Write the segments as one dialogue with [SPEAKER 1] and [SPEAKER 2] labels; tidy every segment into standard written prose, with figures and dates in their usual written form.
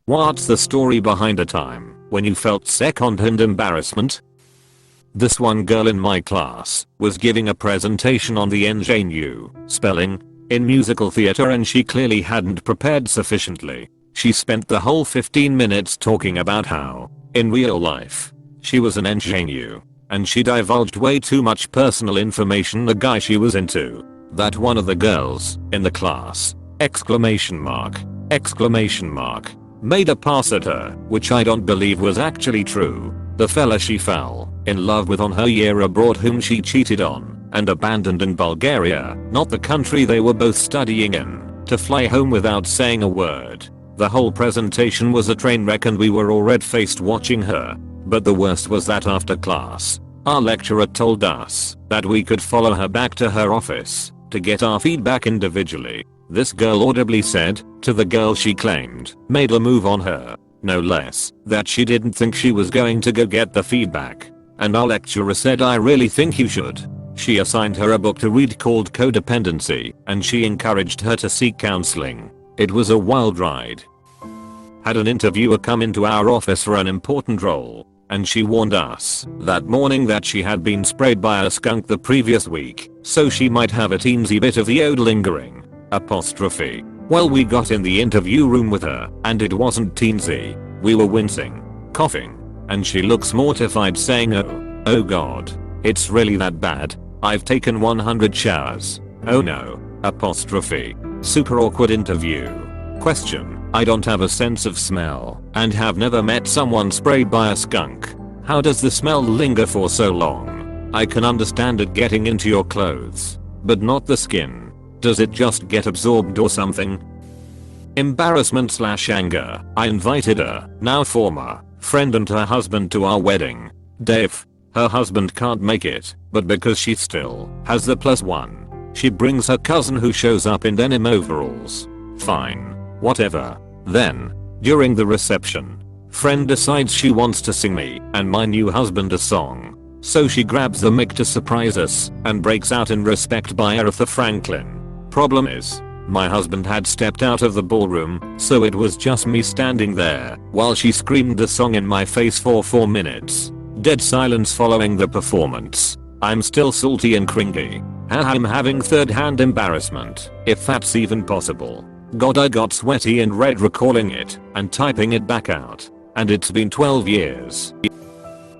[SPEAKER 1] What's the story behind a time when you felt secondhand embarrassment? This one girl in my class was giving a presentation on the ingenue spelling in musical theater and she clearly hadn't prepared sufficiently. She spent the whole 15 minutes talking about how, in real life, she was an ingenue, and she divulged way too much personal information the guy she was into, that one of the girls in the class, made a pass at her, which I don't believe was actually true. The fella she fell in love with on her year abroad whom she cheated on and abandoned in Bulgaria, not the country they were both studying in, to fly home without saying a word. The whole presentation was a train wreck and we were all red-faced watching her. But the worst was that after class, our lecturer told us that we could follow her back to her office to get our feedback individually. This girl audibly said to the girl she claimed made a move on her, no less, that she didn't think she was going to go get the feedback. And our lecturer said, I really think you should. She assigned her a book to read called Codependency and she encouraged her to seek counseling. It was a wild ride. Had an interviewer come into our office for an important role, and she warned us that morning that she had been sprayed by a skunk the previous week, so she might have a teensy bit of the odor lingering. Apostrophe. Well, we got in the interview room with her, and it wasn't teensy. We were wincing, coughing, and she looks mortified saying, oh god, it's really that bad. I've taken 100 showers. Oh no. Apostrophe. Super awkward interview. Question. I don't have a sense of smell and have never met someone sprayed by a skunk. How does the smell linger for so long? I can understand it getting into your clothes, but not the skin. Does it just get absorbed or something? Embarrassment/anger. I invited a, now former, friend and her husband to our wedding. Dave. Her husband can't make it, but because she still has the +1, she brings her cousin who shows up in denim overalls. Fine. Whatever. Then, during the reception, friend decides she wants to sing me and my new husband a song. So she grabs the mic to surprise us and breaks out in Respect by Aretha Franklin. Problem is, my husband had stepped out of the ballroom, so it was just me standing there while she screamed the song in my face for 4 minutes. Dead silence following the performance. I'm still salty and cringy. I'm having third-hand embarrassment, if that's even possible. God, I got sweaty and red recalling it and typing it back out. And it's been 12 years.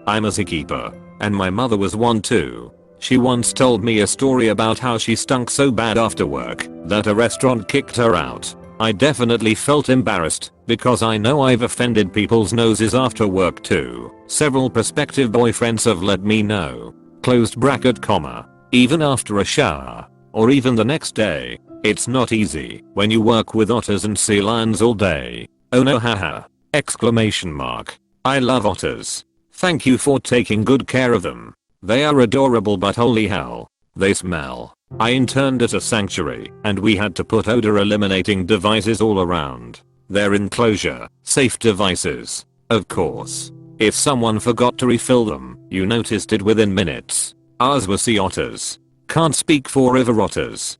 [SPEAKER 1] I'm a zookeeper, and my mother was one too. She once told me a story about how she stunk so bad after work that a restaurant kicked her out. I definitely felt embarrassed because I know I've offended people's noses after work too. Several prospective boyfriends have let me know. Closed bracket comma. Even after a shower. Or even the next day. It's not easy when you work with otters and sea lions all day. Oh no, haha. Exclamation mark. I love otters. Thank you for taking good care of them. They are adorable, but holy hell, they smell. I interned at a sanctuary and we had to put odor eliminating devices all around their enclosure. Safe devices. Of course. If someone forgot to refill them, you noticed it within minutes. Ours were sea otters. Can't speak for river otters.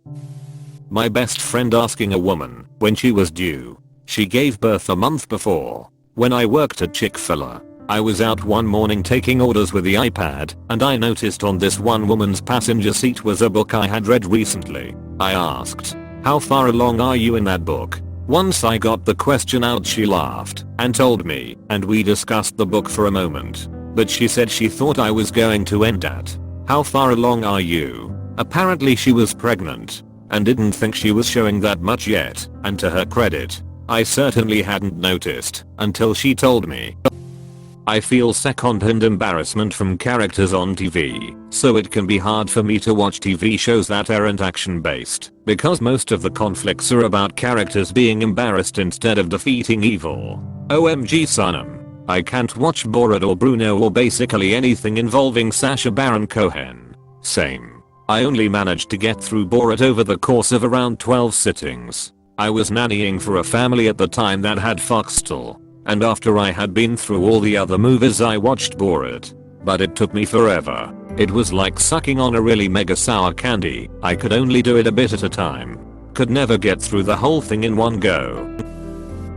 [SPEAKER 1] My best friend asking a woman when she was due. She gave birth a month before. When I worked at Chick-fil-A, I was out one morning taking orders with the iPad and I noticed on this one woman's passenger seat was a book I had read recently. I asked, how far along are you in that book? Once I got the question out, she laughed and told me, and we discussed the book for a moment. But she said she thought I was going to end at, how far along are you? Apparently she was pregnant and didn't think she was showing that much yet, and to her credit, I certainly hadn't noticed until she told me. I feel secondhand embarrassment from characters on TV, so it can be hard for me to watch TV shows that aren't action based, because most of the conflicts are about characters being embarrassed instead of defeating evil. OMG Sonam. I can't watch Borat or Bruno or basically anything involving Sacha Baron Cohen. Same. I only managed to get through Borat over the course of around 12 sittings. I was nannying for a family at the time that had Foxtel, and after I had been through all the other movies I watched Borat. But it took me forever. It was like sucking on a really mega sour candy. I could only do it a bit at a time. Could never get through the whole thing in one go.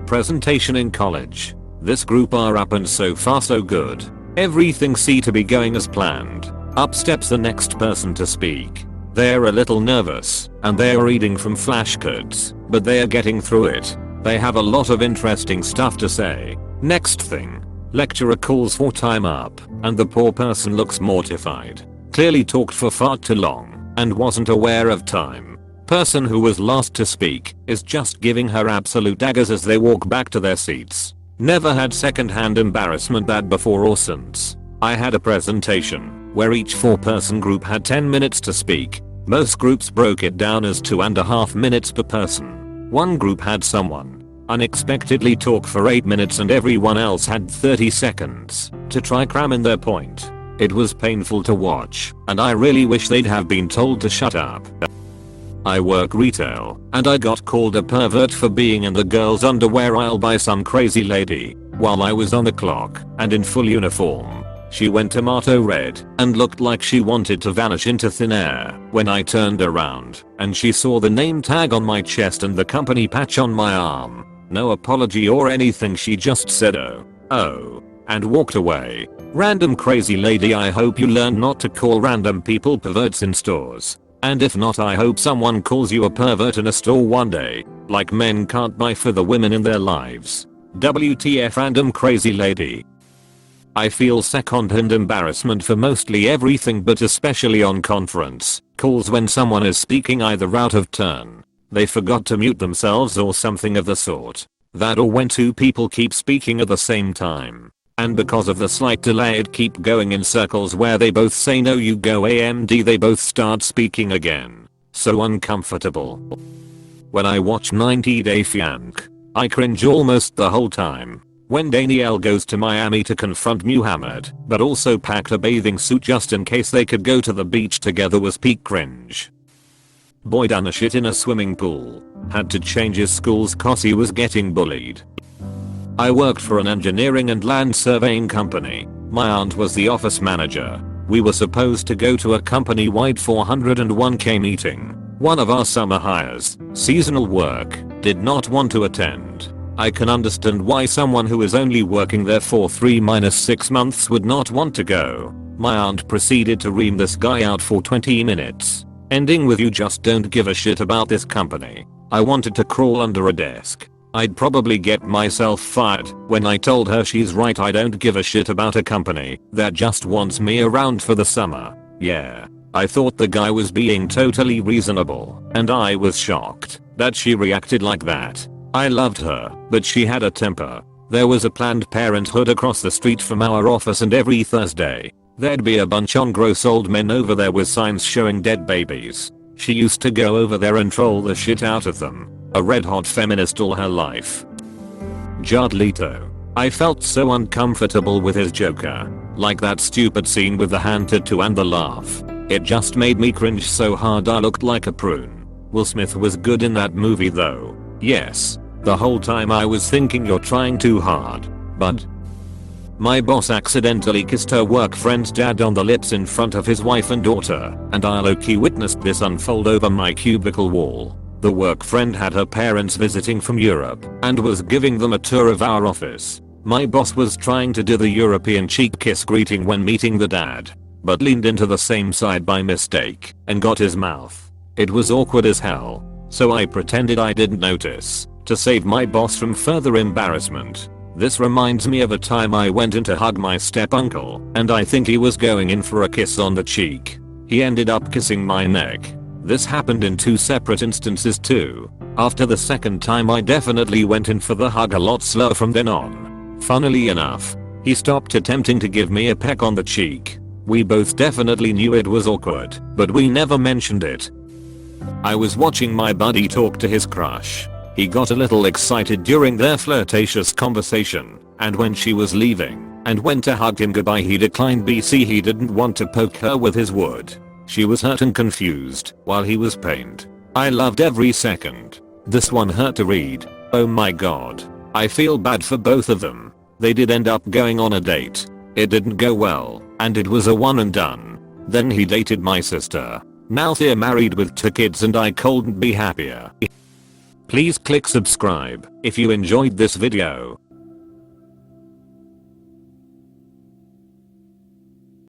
[SPEAKER 1] Presentation in college. This group are up and so far so good. Everything seemed to be going as planned. Up steps the next person to speak. They're a little nervous and they are reading from flashcards, but they are getting through it. They have a lot of interesting stuff to say. Next thing, lecturer calls for time up and the poor person looks mortified. Clearly talked for far too long and wasn't aware of time. Person who was last to speak is just giving her absolute daggers as they walk back to their seats. Never had secondhand embarrassment that before or since. I had a presentation where each 4-person group had 10 minutes to speak. Most groups broke it down as 2.5 minutes per person. One group had someone unexpectedly talk for 8 minutes and everyone else had 30 seconds to try cram in their point. It was painful to watch and I really wish they'd have been told to shut up. I work retail and I got called a pervert for being in the girls' underwear aisle by some crazy lady while I was on the clock and in full uniform. She went tomato red and looked like she wanted to vanish into thin air when I turned around and she saw the name tag on my chest and the company patch on my arm. No apology or anything, she just said oh and walked away. Random crazy lady, I hope you learn not to call random people perverts in stores. And if not, I hope someone calls you a pervert in a store one day. Like men can't buy for the women in their lives. WTF random crazy lady. I feel secondhand embarrassment for mostly everything but especially on conference calls when someone is speaking either out of turn, they forgot to mute themselves or something of the sort. That or when two people keep speaking at the same time. And because of the slight delay it keep going in circles where they both say no you go AMD they both start speaking again. So uncomfortable. When I watch 90 Day Fiancé, I cringe almost the whole time. When Danielle goes to Miami to confront Muhammad, but also packed a bathing suit just in case they could go to the beach together was peak cringe. Boy done a shit in a swimming pool. Had to change his schools cause he was getting bullied. I worked for an engineering and land surveying company. My aunt was the office manager. We were supposed to go to a company-wide 401k meeting. One of our summer hires, seasonal work, did not want to attend. I can understand why someone who is only working there for 3-6 months would not want to go. My aunt proceeded to ream this guy out for 20 minutes, ending with, "You just don't give a shit about this company." I wanted to crawl under a desk. I'd probably get myself fired when I told her she's right, I don't give a shit about a company that just wants me around for the summer. Yeah. I thought the guy was being totally reasonable, and I was shocked that she reacted like that. I loved her, but she had a temper. There was a Planned Parenthood across the street from our office and every Thursday, there'd be a bunch of gross old men over there with signs showing dead babies. She used to go over there and troll the shit out of them. A red hot feminist all her life. Jared Leto. I felt so uncomfortable with his Joker. Like that stupid scene with the hand tattoo and the laugh. It just made me cringe so hard I looked like a prune. Will Smith was good in that movie though. Yes. The whole time I was thinking you're trying too hard. But my boss accidentally kissed her work friend's dad on the lips in front of his wife and daughter, and I low-key witnessed this unfold over my cubicle wall. The work friend had her parents visiting from Europe and was giving them a tour of our office. My boss was trying to do the European cheek kiss greeting when meeting the dad, but leaned into the same side by mistake and got his mouth. It was awkward as hell, so I pretended I didn't notice to save my boss from further embarrassment. This reminds me of a time I went in to hug my step-uncle, and I think he was going in for a kiss on the cheek. He ended up kissing my neck. This happened in 2 separate instances too. After the second time I definitely went in for the hug a lot slower from then on. Funnily enough, he stopped attempting to give me a peck on the cheek. We both definitely knew it was awkward, but we never mentioned it. I was watching my buddy talk to his crush. He got a little excited during their flirtatious conversation, and when she was leaving and went to hug him goodbye he declined BC he didn't want to poke her with his wood. She was hurt and confused while he was pained. I loved every second. This one hurt to read. Oh my god. I feel bad for both of them. They did end up going on a date. It didn't go well, and it was a one and done. Then he dated my sister. Now they're married with 2 kids and I couldn't be happier. Please click subscribe if you enjoyed this video.